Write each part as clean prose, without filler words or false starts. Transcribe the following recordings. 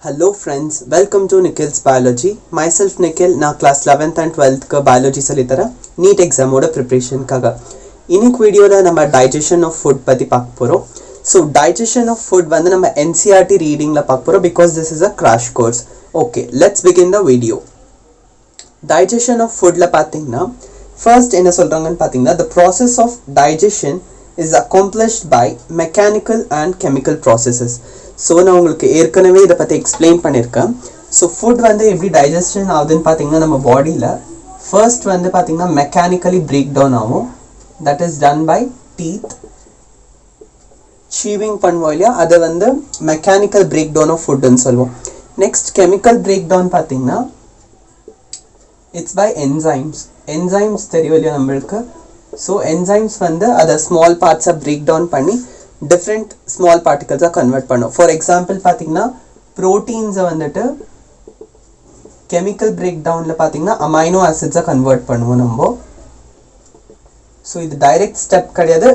Hello friends, welcome to Nikhil's Biology. Myself Nikhil, na class 11th and 12th ka biology salithara NEET exam oda preparation kaga. Inik video la nama digestion of food pati paakporo. So digestion of food vandu nama NCERT reading la paakporo because this is a crash course. Okay, let's begin the video. Digestion of food la pathina first enna solranga pathina the process of digestion is accomplished by mechanical and chemical processes. So நான் உங்களுக்கு ஏற்கனவே இதை பற்றி explain பண்ணியிருக்கேன். So food வந்து எப்படி digestion ஆகுதுன்னு பார்த்தீங்கன்னா நம்ம பாடியில் ஃபர்ஸ்ட் வந்து பார்த்தீங்கன்னா மெக்கானிக்கலி பிரேக் டவுன் ஆகும். That is done by teeth chewing பண்ணுவோம் இல்லையா, அதை வந்து மெக்கானிக்கல் பிரேக் டவுன் ஆஃப் ஃபுட்டுன்னு சொல்லுவோம். நெக்ஸ்ட் கெமிக்கல் பிரேக் டவுன் பார்த்தீங்கன்னா இட்ஸ் பை என்சைம்ஸ் தெரியும் இல்லையா நம்மளுக்கு. ஸோ என்சைம்ஸ் வந்து அதை ஸ்மால் பார்ட்ஸாக பிரேக் டவுன் பண்ணி டிஃப்ரெண்ட் ஸ்மால் பார்ட்டிகல்ஸாக கன்வெர்ட் பண்ணும். ஃபார் எக்ஸாம்பிள் பார்த்தீங்கன்னா ப்ரோட்டீன்ஸை வந்துட்டு கெமிக்கல் பிரேக் டவுனில் பார்த்தீங்கன்னா அமைனோ ஆசிட்ஸாக கன்வெர்ட் பண்ணுவோம் நம்ம. ஸோ இது டைரக்ட் ஸ்டெப் கிடையாது,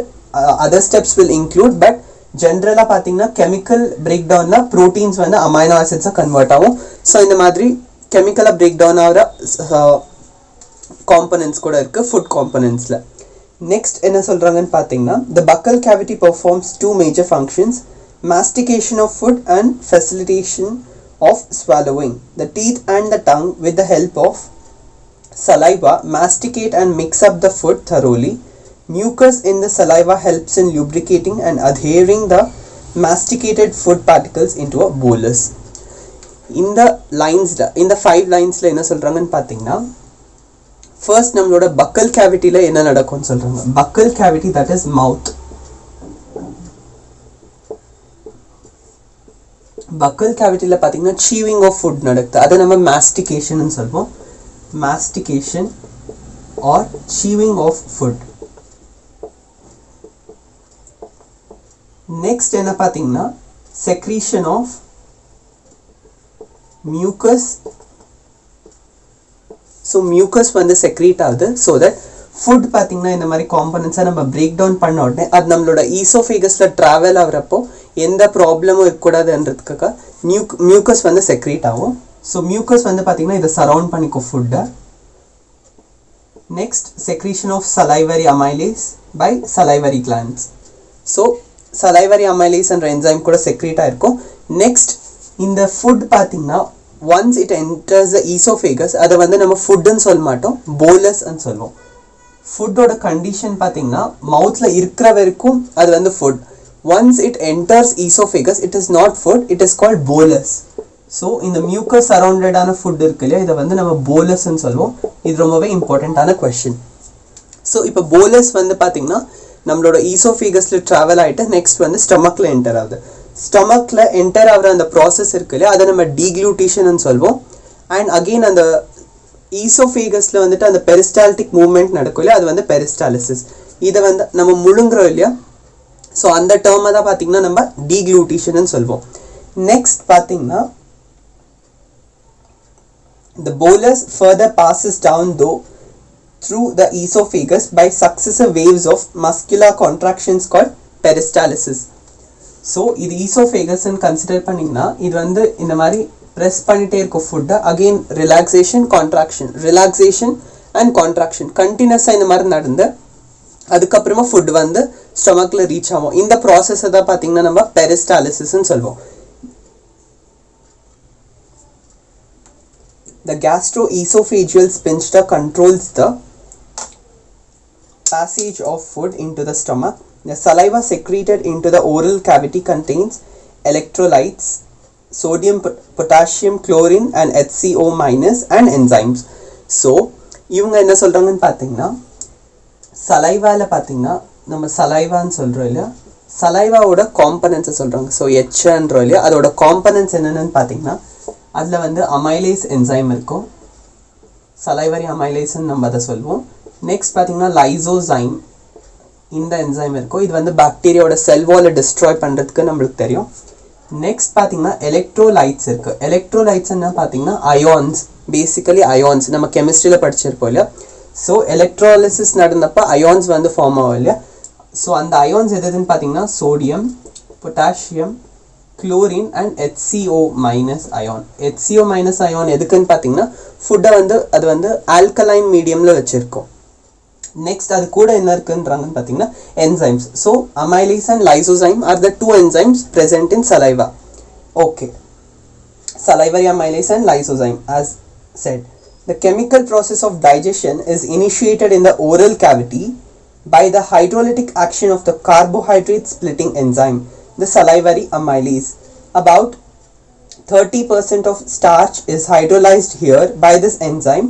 other steps will include. But ஜென்ரலாக பார்த்தீங்கன்னா கெமிக்கல் பிரேக் டவுனில் ப்ரோட்டீன்ஸ் வந்து அமைனோ ஆசிட்ஸாக கன்வெர்ட் ஆகும். ஸோ இந்த மாதிரி கெமிக்கலாக பிரேக் டவுன் ஆகிற காம்பனன்ட்ஸ் கூட இருக்குது ஃபுட் காம்பனன்ட்ஸில். நெக்ஸ்ட் என்ன சொல்கிறாங்கன்னு பார்த்தீங்கன்னா the buccal cavity performs two major functions: mastication of food and facilitation of swallowing. The teeth and the tongue, with the help of saliva, masticate and mix up the food thoroughly. Mucus in the saliva helps in lubricating and adhering the masticated food particles into a bolus. In the 5 lines என்ன சொல்கிறாங்கன்னு பார்த்தீங்கன்னா first நம்மளோட பக்கல் கேவிட்டியில் என்ன நடக்கும்னு சொல்கிறாங்க. Buccal cavity that is mouth. Buccal கேவிட்டியில் பார்த்தீங்கன்னா chewing of food நடக்குது, அதை நம்ம மாஸ்டிகேஷன் சொல்லுவோம். Mastication or chewing of food. Next என்ன பார்த்தீங்கன்னா secretion of mucus. So mucus வந்து செக்ரீட் ஆகுது. ஸோ தட் ஃபுட் பார்த்தீங்கன்னா இந்த மாதிரி காம்பனன்ட்ஸை நம்ம பிரேக் டவுன் பண்ண உடனே அது நம்மளோட ஈசோஃபேகஸில் ட்ராவல் ஆகிறப்போ எந்த ப்ராப்ளமும் இருக்கக்கூடாதுன்றதுக்காக மியூக்கஸ் வந்து செக்ரீட் ஆகும். ஸோ மியூக்கஸ் வந்து பார்த்தீங்கன்னா இதை சரவுண்ட் பண்ணிக்கும் ஃபுட்டை. Next secretion of salivary amylase by salivary glands. So salivary amylase என்ற என்சைம் கூட செக்ரீட் ஆகிருக்கும். நெக்ஸ்ட் இந்த ஃபுட் பார்த்தீங்கன்னா once it enters the esophagus அதை வந்து நம்ம ஃபுட்டுன்னு சொல்ல மாட்டோம், போலஸ்ன்னு சொல்லுவோம். ஃபுட்டோட கண்டிஷன் பார்த்தீங்கன்னா மவுத்தில் இருக்கிற வரைக்கும் அது வந்து food. Once it enters esophagus it is not food, it is called bolus. So இந்த மியூக்கஸ் சரௌண்டடான ஃபுட் இருக்கு இல்லையா, இதை வந்து நம்ம போலஸ்ன்னு சொல்லுவோம். இது ரொம்பவே இம்பார்ட்டண்ட்டான கொஸ்டின். ஸோ இப்போ போலஸ் வந்து பார்த்தீங்கன்னா நம்மளோட ஈசோஃபேகஸில் ட்ராவல் ஆகிட்டு நெக்ஸ்ட் வந்து ஸ்டொமக்கில் என்டர் ஆகுது. ஸ்டொமக்கில் என்டர் ஆகிற அந்த ப்ராசஸ் இருக்கு இல்லையா, அதை நம்ம டீக்ளூட்டேஷன் சொல்லுவோம். அண்ட் அகெயின் அந்த ஈசோஃபேகஸில் வந்துட்டு அந்த பெரிஸ்டால்டிக் மூவ்மெண்ட் நடக்கும் இல்லையா, அது வந்து பெரிஸ்டாலிசிஸ். இதை வந்து நம்ம முழுங்குறோம் இல்லையா, ஸோ அந்த டேர்மை தான் பார்த்தீங்கன்னா நம்ம டீக்ளூட்டேஷன் சொல்லுவோம். நெக்ஸ்ட் பார்த்தீங்கன்னா the bolus further passes down though through the esophagus by successive waves of muscular contractions called peristalsis. So இது ஈசோஃபேகஸ்ன்னு கன்சிடர் பண்ணிங்கன்னா இது வந்து இந்த மாதிரி ப்ரெஸ் பண்ணிகிட்டே இருக்கும் ஃபுட்டை. அகெயின் ரிலாக்ஸேஷன் அண்ட் கான்ட்ராக்ஷன் கண்டினியூஸாக இந்த மாதிரி நடந்து அதுக்கப்புறமா ஃபுட் வந்து ஸ்டொமக்கில் ரீச் ஆகும். இந்த ப்ராசஸை தான் பார்த்தீங்கன்னா நம்ம பெரிஸ்டாலிசிஸ்ன்னு சொல்லுவோம். The gastroesophageal sphincter controls the passage of food into the stomach. The saliva secreted into the oral cavity contains electrolytes, sodium, potassium, chlorine and HCO minus and enzymes. So இவங்க என்ன சொல்கிறாங்கன்னு பார்த்தீங்கன்னா சலைவாவில் பார்த்தீங்கன்னா நம்ம சலைவான்னு சொல்கிறோம் இல்லையா, சலைவாவோட காம்பனன்ட்ஸை சொல்கிறாங்க. ஸோ எச்ன்றோம் இல்லையா, அதோட காம்பனன்ட்ஸ் என்னென்னு பார்த்தீங்கன்னா அதில் வந்து அமைலேஸ் என்சைம் இருக்கும், சலைவரி அமைலேஸ்ன்னு நம்ம அதை சொல்லுவோம். நெக்ஸ்ட் பார்த்தீங்கன்னா லைசோசைம், இந்த என்சைம் இருக்கும். இது வந்து பாக்டீரியாவோட செல் வாலை டிஸ்ட்ராய் பண்ணுறதுக்கு நம்மளுக்கு தெரியும். நெக்ஸ்ட் பார்த்தீங்கன்னா எலக்ட்ரோலைட்ஸ் இருக்குது. எலக்ட்ரோலைட்ஸ் என்ன பார்த்தீங்கன்னா அயான்ஸ், பேசிக்கலி அயான்ஸ் நம்ம கெமிஸ்ட்ரியில் படிச்சிருப்போம் இல்லையா. ஸோ எலக்ட்ராலிசிஸ் நடந்தப்போ அயான்ஸ் வந்து ஃபார்ம் ஆகும் இல்லையா. ஸோ அந்த அயான்ஸ் எதுன்னு பார்த்தீங்கன்னா sodium, potassium, chlorine and HCO minus ion. HCO minus ion எதுக்குன்னு பார்த்தீங்கன்னா ஃபுட்டை வந்து அது வந்து ஆல்கலைன் மீடியமில் வச்சுருக்கோம். நெக்ஸ்ட் அது கூட என்ன இருக்குன்றாங்கன்னு பார்த்தீங்கன்னா enzymes. So amylase and lysozyme are the two enzymes present in saliva. Okay, salivary amylase and lysozyme as said. The chemical process of digestion is initiated in the oral cavity by the hydrolytic action of the carbohydrate splitting enzyme, the salivary amylase. About 30% of starch is hydrolyzed here by this enzyme.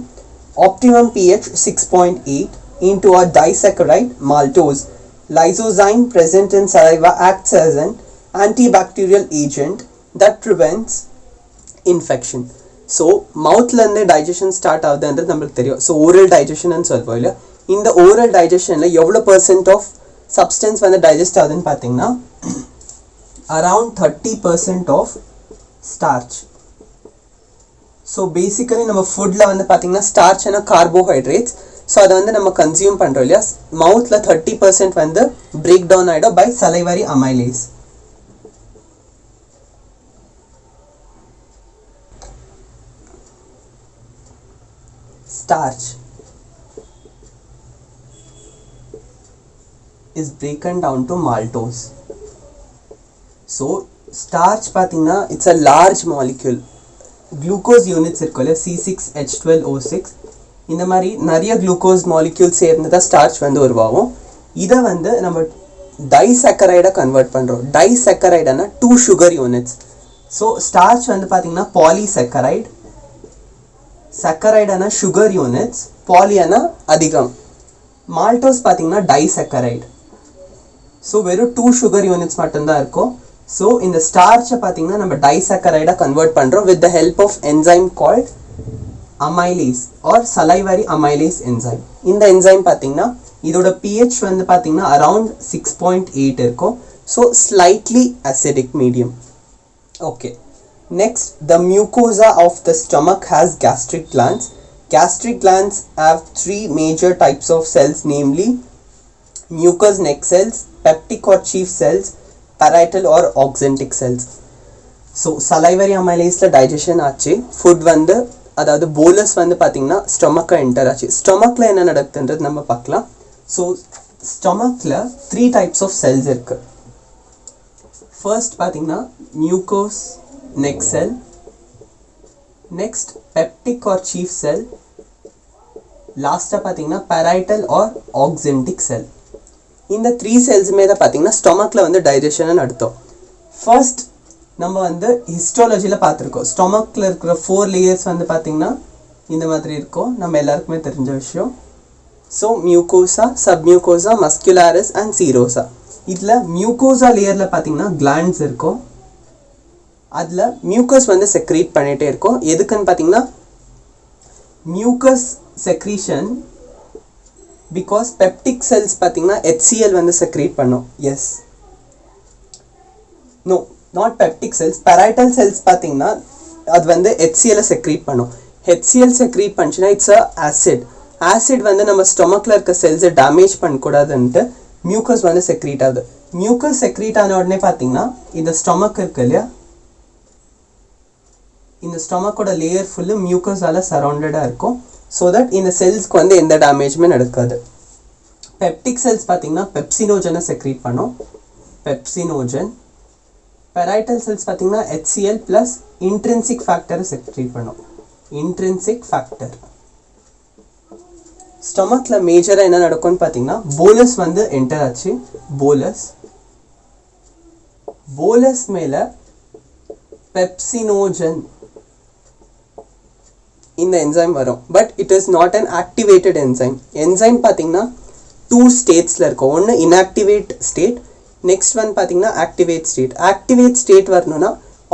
Optimum pH 6.8 into a disaccharide maltose. Lysozyme present in saliva acts as an antibacterial agent that prevents infection. So mouthல இருந்து digestion start ஆகுதுன்றது நமக்கு தெரியும். So oral digestion ன்னு சொல்வோம் இல்லையா. இந்த oral digestionல எவ்வளோ percent of substance வந்து digest ஆகுதுன்னு பார்த்தீங்கன்னா around 30% of starch. So basically நம்ம ஃபுட்ல வந்து பார்த்தீங்கன்னா starch and carbohydrates. ஸோ அதை வந்து நம்ம கன்சியூம் பண்ணுறோம் இல்லையா. மவுத்தில் 30% வந்து பிரேக் டவுன் ஆகிடும் by salivary amylase. Starch is broken down to maltose. So starch பார்த்தீங்கன்னா it's a large molecule. Glucose units இருக்குல்ல C6H12O6 இந்த மாதிரி நிறைய குளுக்கோஸ் மாலிக்யூல் சேர்ந்து தான் ஸ்டார்ச் வந்து உருவாகும். இதை வந்து நம்ம டைசக்கரைடை கன்வெர்ட் பண்ணுறோம். டைசக்கரைடுனா 2 சுகர் யூனிட்ஸ். ஸோ ஸ்டார்ச் வந்து பார்த்தீங்கன்னா பாலிசக்கரைட், சக்கரைடான சுகர் யூனிட்ஸ், பாலியானா அதிகம். மால்டோஸ் பார்த்தீங்கன்னா டைசக்கரைட். ஸோ வெறும் 2 சுகர் யூனிட்ஸ் மட்டும்தான் இருக்கும். ஸோ இந்த ஸ்டார்ச்சை பார்த்தீங்கன்னா நம்ம டைசக்கரைடாக கன்வெர்ட் பண்ணுறோம் with the help of enzyme called amylase or salivary amylase enzyme. இந்த enzyme பார்த்தீங்கன்னா இதோட pH வந்து பார்த்தீங்கன்னா around 6.8 இருக்கும். So slightly acidic medium. Okay. Next, the mucosa of the stomach has gastric glands. Gastric glands have 3 major types of cells, namely mucous neck cells, peptic or chief cells, parietal or oxyntic cells. So salivary amylase digestion ஆச்சு. Food வந்து அதாவது bolus வந்து பார்த்தீங்கன்னா ஸ்டொமக்கை enter ஆச்சு. ஸ்டொமக்கில் என்ன நடக்குதுன்றது நம்ம பார்க்கலாம். So ஸ்டொமக்கில் 3 types of cells இருக்குது. ஃபர்ஸ்ட் பார்த்தீங்கன்னா மியூக்கோஸ் நெக் செல், நெக்ஸ்ட் பெப்டிக் ஆர் சீஃப் செல், லாஸ்ட்டாக பார்த்தீங்கன்னா parietal ஆர் ஆக்சென்டிக் செல். இந்த 3 செல்ஸுமே தான் பார்த்தீங்கன்னா ஸ்டொமக்கில் வந்து டைஜஷன் நடத்தும். ஃபர்ஸ்ட் நம்ம வந்து ஹிஸ்டாலஜியில் பார்த்துருக்கோம். ஸ்டொமக்கில் இருக்கிற 4 லேயர்ஸ் வந்து பார்த்திங்கன்னா இந்த மாதிரி இருக்கும், நம்ம எல்லாருக்குமே தெரிஞ்ச விஷயம். So mucosa, submucosa, muscularis and serosa. இதில் மியூக்கோசா லேயரில் பார்த்திங்கன்னா கிளாண்ட்ஸ் இருக்கும். அதில் மியூக்கஸ் வந்து செக்ரீட் பண்ணிகிட்டே இருக்கும். எதுக்குன்னு பார்த்திங்கன்னா mucus secretion because peptic cells பார்த்திங்கன்னா HCl வந்து செக்ரீட் பண்ணும். Yes, no, not peptic cells, parietal cells பார்த்தீங்கன்னா அது வந்து HCl செக்ரீட் பண்ணும். HCl செக்ரீட் பண்ணிச்சுன்னா இட்ஸ் அ ஆசிட். ஆசிட் வந்து நம்ம ஸ்டொமக்கில் இருக்க செல்ஸை டேமேஜ் பண்ணக்கூடாதுன்ட்டு மியூக்கஸ் வந்து செக்ரீட் ஆகுது. மியூக்கஸ் செக்ரீட் ஆன உடனே பார்த்தீங்கன்னா இந்த ஸ்டொமக் இருக்கு இல்லையா, இந்த ஸ்டொமக்கோட லேயர் ஃபுல்லு மியூக்கஸால் சரௌண்டடாக இருக்கும். ஸோ தட் இந்த செல்ஸ்க்கு வந்து எந்த டேமேஜுமே நடக்காது. பெப்டிக் செல்ஸ் பார்த்தீங்கன்னா பெப்சினோஜனை செக்ரீட் பண்ணும், பெப்சினோஜன். parietal cells பார்த்தீங்கன்னா HCl plus intrinsic factor secrete பண்ணும், intrinsic factor. ஸ்டொமக்ல மேஜரா என்ன நடக்கும்னு பார்த்தீங்கன்னா போலஸ் வந்து என்டர் ஆச்சு. போலஸ் மேல பெப்சினோஜன் இந்த என்சைம் வரும். But it is not an activated enzyme. Enzyme பார்த்தீங்கன்னா 2 ஸ்டேட்ஸில் இருக்கும். ஒன்று இன்ஆக்டிவேட் ஸ்டேட், நெக்ஸ்ட் வந்து பார்த்தீங்கன்னா ஆக்டிவேட் ஸ்டேட். ஆக்டிவேட் ஸ்டேட் வரணும்னா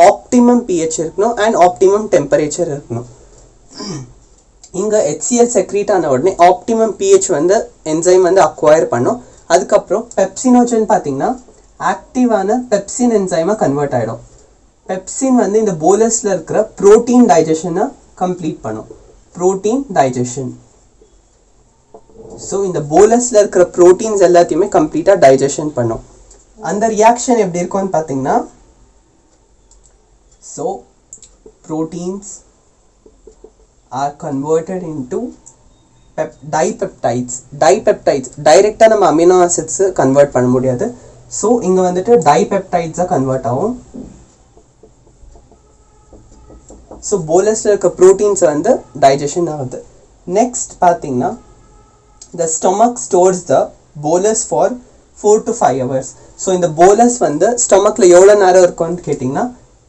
ஆப்டிமம் pH இருக்கணும் அண்ட் ஆப்டிமம் டெம்பரேச்சர் இருக்கணும். இங்கே HCl செக்ரீட் ஆன உடனே ஆப்டிமம் pH வந்து என்சைம் வந்து அக்வயர் பண்ணும். அதுக்கப்புறம் பெப்சினோஜன் பார்த்தீங்கன்னா ஆக்டிவான பெப்சின் என்சைமாக கன்வெர்ட் ஆகிடும். பெப்சின் வந்து இந்த போலஸில் இருக்கிற ப்ரோட்டீன் டைஜஷனை கம்ப்ளீட் பண்ணும், ப்ரோட்டீன் டைஜஷன். ஸோ இந்த போலஸில் இருக்கிற ப்ரோட்டீன்ஸ் எல்லாத்தையுமே கம்ப்ளீட்டாக டைஜஷன் பண்ணும். அந்த ரியாக்ஷன் எப்படி இருக்கும்னு பார்த்தீங்கன்னா So proteins are converted into dipeptides. டைரக்டா நம்ம அமினோ ஆசிட்ஸ் கன்வெர்ட் பண்ண முடியாது. ஸோ இங்க வந்துட்டு டைபெப்டைட்ஸா கன்வெர்ட் ஆகும். ஸோ போலஸ்ல இருக்க ப்ரோட்டீன்ஸ் வந்து டைஜஷன் ஆகுது. நெக்ஸ்ட் பார்த்தீங்கன்னா the stomach stores the bolus for 4 to 5 hours. So இந்த போலஸ் வந்து ஸ்டொமக்ல எவ்வளோ நேரம் இருக்கும்னு கேட்டிங்கன்னா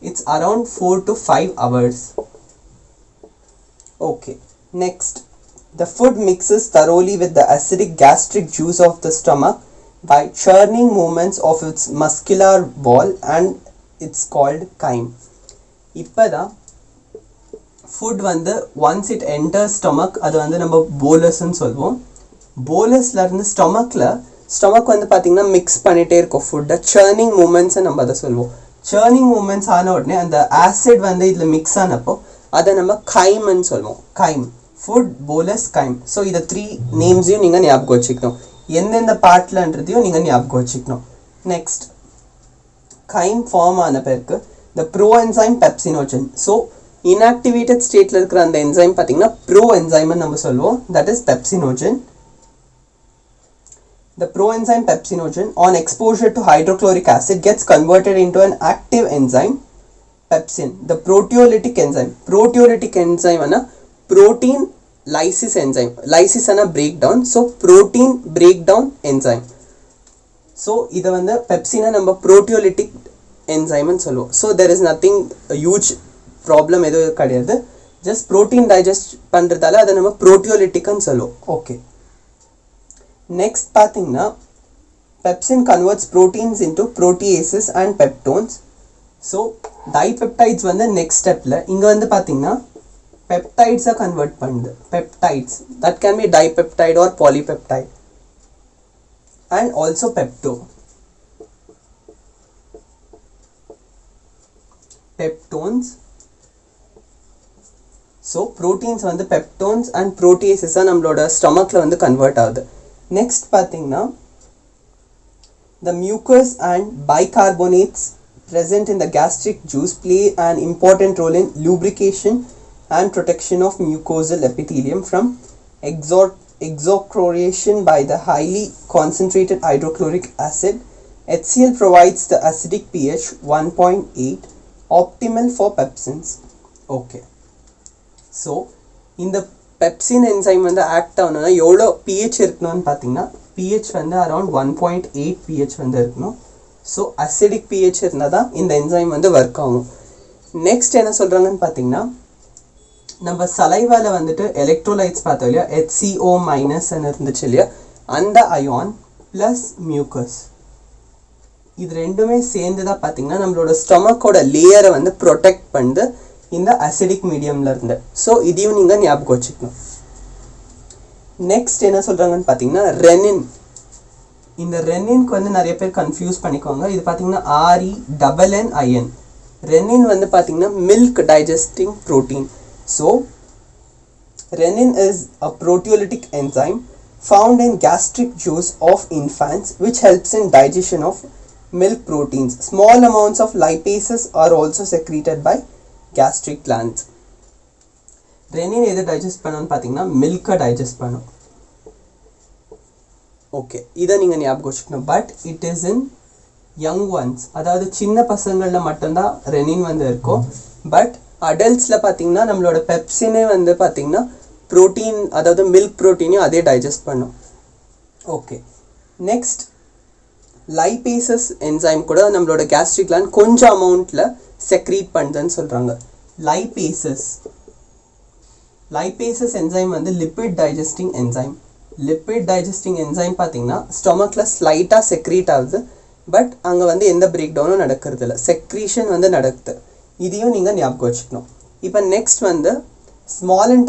it's around 4 to 5 hours. Okay, next, the food mixes thoroughly with the acidic gastric juice of the stomach by churning movements of its muscular wall and it's called chyme. இப்போதான் food வந்து once it enter stomach அது வந்து நம்ம போலஸ்ன்னு சொல்லுவோம். போலஸ்லேருந்து stomach வந்து பார்த்திங்கன்னா mix பண்ணிகிட்டே இருக்கும் ஃபுட்டை. சர்னிங் மூமெண்ட்ஸை நம்ம அதை சொல்லுவோம். சர்னிங் மூமெண்ட்ஸ் ஆன உடனே அந்த ஆசிட் வந்து இதில் மிக்ஸ் ஆனப்போ அதை நம்ம கைம்னு சொல்லுவோம். கைம், ஃபுட், போலஸ், கைம். ஸோ இதை 3 நேம்ஸையும் நீங்கள் ஞாபகம் வச்சுக்கணும். எந்தெந்த பார்ட்லன்றதையும் நீங்கள் ஞாபகம் வச்சுக்கணும். நெக்ஸ்ட், கைம் ஃபார்ம் ஆன பிறகு இந்த bro enzyme pepsinogen. So inactivated ஸ்டேட்டில் இருக்கிற அந்த என்சைம் பார்த்தீங்கன்னா ப்ரோ என்சைம்னு நம்ம சொல்லுவோம். That is pepsinogen. The proenzyme pepsinogen on exposure to hydrochloric acid gets converted into an active enzyme, pepsin. The proteolytic enzyme. Proteolytic enzyme is a protein lysis enzyme. Lysis is a breakdown. So protein breakdown enzyme. So this is pepsin is a proteolytic enzyme. So there is nothing a huge problem. Just protein digest pandradala adha proteolytic nu solluvom. Okay. Next பார்த்தீங்கன்னா pepsin converts proteins into proteases and peptones. So dipeptides வந்து next stepல இங்க வந்து பார்த்தீங்கன்னா peptides convert பண்ணுது. Peptides that can be dipeptide or polypeptide and also peptones. So proteins வந்து peptones and proteases நம்மளோட ஸ்டொமக்ல வந்து convert ஆகுது. Next பார்த்தீங்கன்னா the mucus and bicarbonates present in the gastric juice play an important role in lubrication and protection of mucosal epithelium from exochloration by the highly concentrated hydrochloric acid. HCl provides the acidic pH 1.8 optimal for pepsins. Okay, so in the pepsin enzyme வந்து act ஆகணும்னா எவ்வளோ pH இருக்கணும்னு பார்த்தீங்கன்னா pH வந்து around 1.8 pH வந்து இருக்கணும். So acidic pH இருந்தால் தான் இந்த என்சைம் வந்து ஒர்க் ஆகும். நெக்ஸ்ட் என்ன சொல்கிறாங்கன்னு பார்த்தீங்கன்னா நம்ம சலைவாவில் வந்துட்டு எலக்ட்ரோலைட்ஸ் பார்த்தோம் இல்லையா, HCO மைனஸ்ன்னு இருந்துச்சு இல்லையா, அந்த அயான் ப்ளஸ் மியூக்கஸ் இது ரெண்டுமே சேர்ந்து தான் பார்த்தீங்கன்னா நம்மளோட ஸ்டொமக்கோட லேயரை வந்து ப்ரொடெக்ட் பண்ணுது இந்த அசிடிக் மீடியம்ல இருந்து. ஸோ இதையும் நீங்கள் ஞாபகம் வச்சுக்கணும். நெக்ஸ்ட் என்ன சொல்கிறாங்கன்னு பார்த்தீங்கன்னா ரெனின். இந்த ரெனின்க்கு வந்து நிறைய பேர் கன்ஃபியூஸ் பண்ணிக்குவாங்க. இது பார்த்தீங்கன்னா RENNIN. ரெனின் வந்து பார்த்தீங்கன்னா milk digesting protein. So renin is a proteolytic enzyme found in gastric juice of infants which helps in digestion of milk proteins. Small amounts of lipases are also secreted by gastric glands. Renin எதை digest பண்ணணும்னு பார்த்தீங்கன்னா மில்கை digest பண்ணும். Okay, இதை நீங்கள் ஞாபகம் வச்சுக்கணும். But it is in young once, அதாவது சின்ன பசங்களில் மட்டும்தான் ரெனின் வந்து இருக்கும். பட் அடல்ட்ஸில் பார்த்தீங்கன்னா நம்மளோட பெப்சினே வந்து பார்த்தீங்கன்னா ப்ரோட்டீன், அதாவது மில்க் ப்ரோட்டீனையும் அதே டைஜஸ்ட் பண்ணும். ஓகே, நெக்ஸ்ட் லைபேசஸ் என்சைம் கூட நம்மளோட கேஸ்ட்ரிக் கிளாண்ட் கொஞ்சம் அமௌண்ட்டில் செக்ரீட் பண்ணுதுன்னு சொல்கிறாங்க. லைபேசஸ் என்சைம் வந்து lipid digesting enzyme. Lipid digesting enzyme பார்த்தீங்கன்னா ஸ்டொமக்கில் ஸ்லைட்டாக செக்ரீட் ஆகுது. பட் அங்கே வந்து எந்த பிரேக் டவுனும் நடக்கிறது இல்லை, செக்ரீஷன் வந்து நடக்குது. இதையும் நீங்கள் ஞாபகம் வச்சுக்கணும். இப்போ நெக்ஸ்ட் வந்து ஸ்மால் அண்ட்